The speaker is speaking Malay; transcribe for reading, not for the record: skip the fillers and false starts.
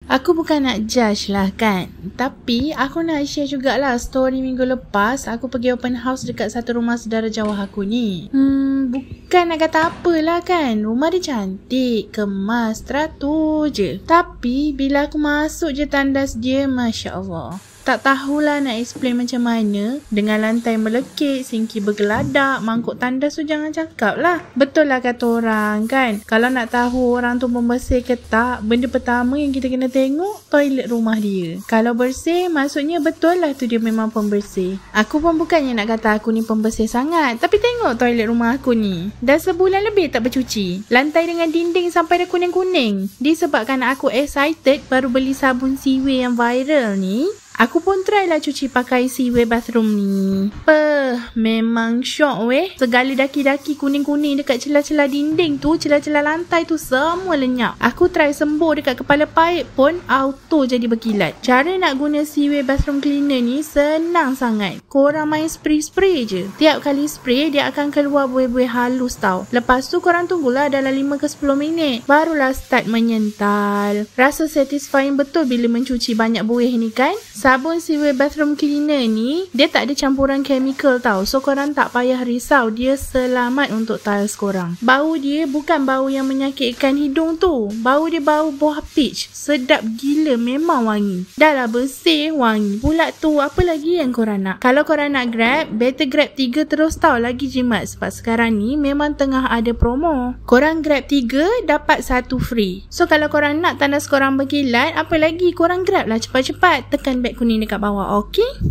Aku bukan nak judge lah kan, tapi aku nak share jugalah story minggu lepas aku pergi open house dekat satu rumah saudara jauh aku ni. Bukan nak kata apalah kan, rumah dia cantik, kemas, teratur je. Tapi bila aku masuk je tandas dia, Masya Allah, tak tahulah nak explain macam mana. Dengan lantai melekit, sinki bergeladak, mangkuk tandas tu jangan cakap lah. Betul lah kata orang kan, kalau nak tahu orang tu pembersih ke tak, benda pertama yang kita kena tengok toilet rumah dia. Kalau bersih, maksudnya betul lah tu dia memang pembersih. Aku pun bukannya nak kata aku ni pembersih sangat, tapi tengok toilet rumah aku ni, dah sebulan lebih tak bercuci. Lantai dengan dinding sampai dah kuning-kuning. Disebabkan aku excited baru beli sabun Seaway yang viral ni, aku pun try lah cuci pakai Seaway bathroom ni. Memang syok weh. Segala daki-daki kuning-kuning dekat celah-celah dinding tu, celah-celah lantai tu semua lenyap. Aku try sembur dekat kepala paip pun auto jadi berkilat. Cara nak guna Seaway bathroom cleaner ni senang sangat. Korang main spray-spray je. Tiap kali spray dia akan keluar buih-buih halus tau. Lepas tu korang tunggulah dalam 5 ke 10 minit, barulah start menyental. Rasa satisfying betul bila mencuci banyak buih ni kan. Sabun Seaway bathroom cleaner ni, dia tak ada campuran chemical tau. So korang tak payah risau, dia selamat untuk tiles korang. Bau dia bukan bau yang menyakitkan hidung tu. Bau dia bau buah peach. Sedap gila, memang wangi. Dah lah bersih, wangi pula tu. Apa lagi yang korang nak? Kalau korang nak grab, better grab 3 terus tau, lagi jimat. Sebab sekarang ni memang tengah ada promo. Korang grab 3, dapat 1 free. So kalau korang nak tandas korang berkilat, apa lagi, korang grab lah cepat-cepat. Tekan beg kuning dekat bawah, okey?